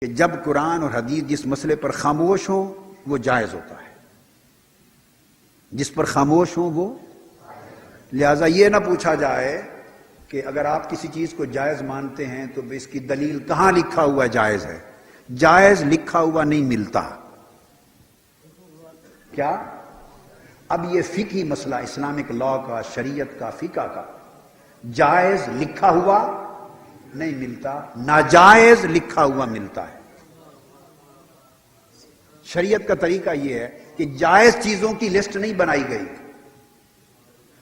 کہ جب قرآن اور حدیث جس مسئلے پر خاموش ہوں وہ جائز ہوتا ہے، جس پر خاموش ہوں وہ، لہذا یہ نہ پوچھا جائے کہ اگر آپ کسی چیز کو جائز مانتے ہیں تو اس کی دلیل کہاں لکھا ہوا جائز ہے؟ جائز لکھا ہوا نہیں ملتا۔ کیا؟ اب یہ فقہی مسئلہ اسلامک لا کا، شریعت کا، فقہ کا، جائز لکھا ہوا نہیں ملتا، ناجائز لکھا ہوا ملتا ہے۔ شریعت کا طریقہ یہ ہے کہ جائز چیزوں کی لسٹ نہیں بنائی گئی،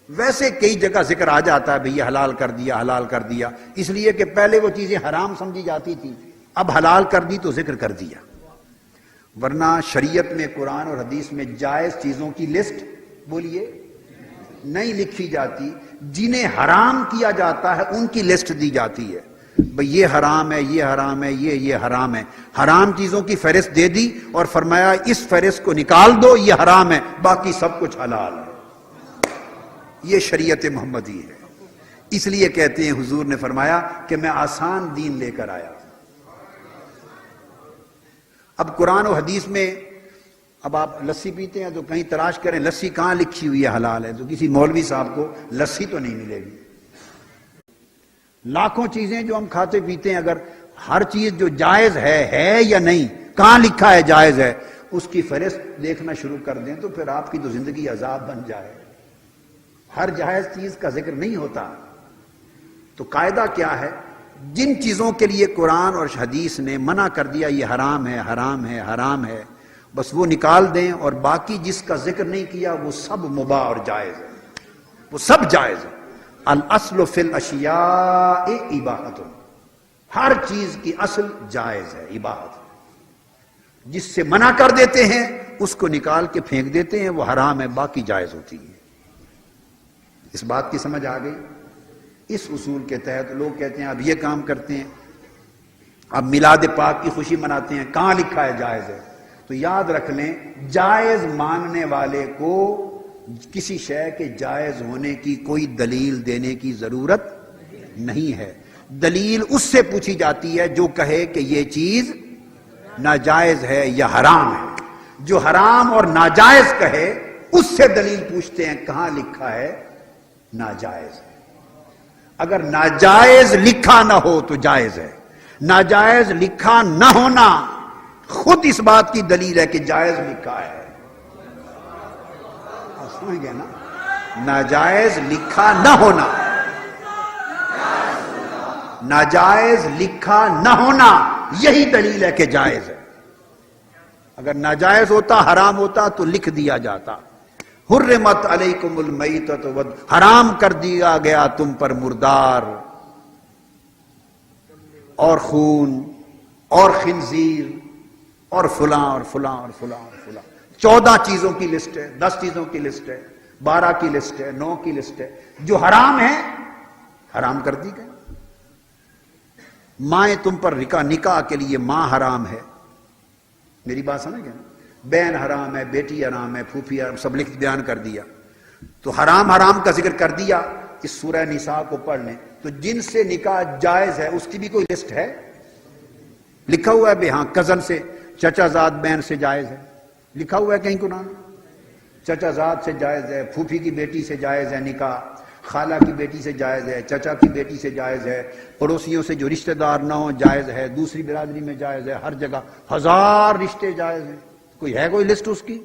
ویسے کئی جگہ ذکر آ جاتا ہے بھئی یہ حلال کر دیا، حلال کر دیا، اس لیے کہ پہلے وہ چیزیں حرام سمجھی جاتی تھی، اب حلال کر دی تو ذکر کر دیا، ورنہ شریعت میں، قرآن اور حدیث میں جائز چیزوں کی لسٹ بولیے نہیں لکھی جاتی، جنہیں حرام کیا جاتا ہے ان کی لسٹ دی جاتی ہے، بھئی یہ حرام ہے، یہ حرام ہے، یہ حرام ہے، حرام چیزوں کی فہرست دے دی اور فرمایا اس فہرست کو نکال دو، یہ حرام ہے، باقی سب کچھ حلال ہے۔ یہ شریعت محمدی ہے، اس لیے کہتے ہیں حضور نے فرمایا کہ میں آسان دین لے کر آیا۔ اب قرآن و حدیث میں، اب آپ لسی پیتے ہیں تو کہیں تلاش کریں لسی کہاں لکھی ہوئی ہے حلال ہے، تو کسی مولوی صاحب کو لسی تو نہیں ملے گی۔ لاکھوں چیزیں جو ہم کھاتے پیتے ہیں، اگر ہر چیز جو جائز ہے یا نہیں، کہاں لکھا ہے جائز ہے، اس کی فہرست دیکھنا شروع کر دیں تو پھر آپ کی تو زندگی عذاب بن جائے۔ ہر جائز چیز کا ذکر نہیں ہوتا، تو قاعدہ کیا ہے؟ جن چیزوں کے لیے قرآن اور حدیث نے منع کر دیا یہ حرام ہے، حرام ہے، حرام ہے، بس وہ نکال دیں، اور باقی جس کا ذکر نہیں کیا وہ سب مباح اور جائز ہے، وہ سب جائز ہے۔ الاصل فی الاشیاء اباحۃ، ہر چیز کی اصل جائز ہے، اباحت، جس سے منع کر دیتے ہیں اس کو نکال کے پھینک دیتے ہیں، وہ حرام ہے، باقی جائز ہوتی ہے۔ اس بات کی سمجھ آ گئی؟ اس اصول کے تحت لوگ کہتے ہیں اب یہ کام کرتے ہیں، اب میلاد پاک کی خوشی مناتے ہیں، کہاں لکھا ہے جائز ہے؟ تو یاد رکھ لیں جائز ماننے والے کو کسی شے کے جائز ہونے کی کوئی دلیل دینے کی ضرورت نہیں ہے، دلیل اس سے پوچھی جاتی ہے جو کہے کہ یہ چیز ناجائز ہے یا حرام ہے، جو حرام اور ناجائز کہے اس سے دلیل پوچھتے ہیں کہاں لکھا ہے ناجائز ہے۔ اگر ناجائز لکھا نہ ہو تو جائز ہے، ناجائز لکھا نہ ہونا خود اس بات کی دلیل ہے کہ جائز لکھا ہے۔ سمجھ گئے نا؟ ناجائز لکھا نہ ہونا، ناجائز لکھا نہ ہونا یہی دلیل ہے کہ جائز ہے۔ اگر ناجائز ہوتا، حرام ہوتا تو لکھ دیا جاتا، حرمت علیکم المیتۃ حرام کر دیا گیا تم پر مردار اور خون اور خنزیر اور فلاں اور فلاں اور فلاں اور فلاں، 14 چیزوں کی لسٹ ہے، 10 چیزوں کی لسٹ ہے، 12 کی لسٹ ہے، 9 کی لسٹ ہے، جو حرام ہے حرام کر دی گئی۔ مائیں تم پر نکاح کے لیے ماں حرام ہے، میری بات سمجھ گئے نا؟ بہن حرام ہے، بیٹی حرام ہے، پھوپھی حرام، سب لکھ بیان کر دیا، تو حرام کا ذکر کر دیا۔ اس سورہ نساء کو پڑھ لیں تو جن سے نکاح جائز ہے اس کی بھی کوئی لسٹ ہے، لکھا ہوا ہے بھی ہاں کزن سے، چچا زاد بہن سے جائز ہے، لکھا ہوا ہے کہیں قرآن؟ چچا زاد سے جائز ہے، پھوپھی کی بیٹی سے جائز ہے نکاح، خالہ کی بیٹی سے جائز ہے، چچا کی بیٹی سے جائز ہے، پڑوسیوں سے جو رشتہ دار نہ ہو جائز ہے، دوسری برادری میں جائز ہے، ہر جگہ 1000 رشتے جائز ہیں۔ کوئی ہے کوئی لسٹ اس کی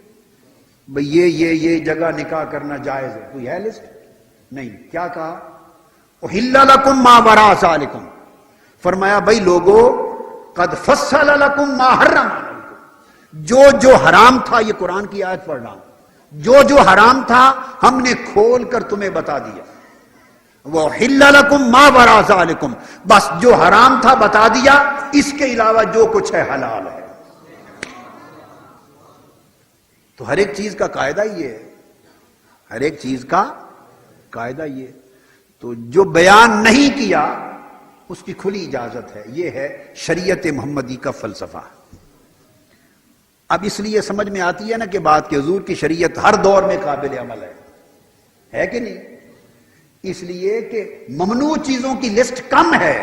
بھئی یہ جگہ نکاح کرنا جائز ہے؟ کوئی ہے لسٹ؟ نہیں۔ کیا کہا؟ احل لکم ما وراء ذالکم، فرمایا بھئی لوگو قد فصل لکم ما حرم علیکم، جو حرام تھا، یہ قرآن کی آیت پڑھ رہا ہوں، جو حرام تھا ہم نے کھول کر تمہیں بتا دیا، وَأُحِلَّ لَكُم مَّا وَرَاءَ ذَلِكُم، بس جو حرام تھا بتا دیا، اس کے علاوہ جو کچھ ہے حلال ہے۔ تو ہر ایک چیز کا قاعدہ یہ ہے، ہر ایک چیز کا قاعدہ یہ، تو جو بیان نہیں کیا اس کی کھلی اجازت ہے، یہ ہے شریعت محمدی کا فلسفہ۔ اب اس لیے سمجھ میں آتی ہے نا کہ بات کہ حضور کی شریعت ہر دور میں قابل عمل ہے کہ نہیں؟ اس لیے کہ ممنوع چیزوں کی لسٹ کم ہے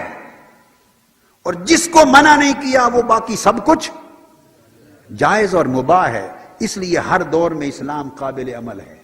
اور جس کو منع نہیں کیا وہ باقی سب کچھ جائز اور مباح ہے. اس لیے ہر دور میں اسلام قابل عمل ہے.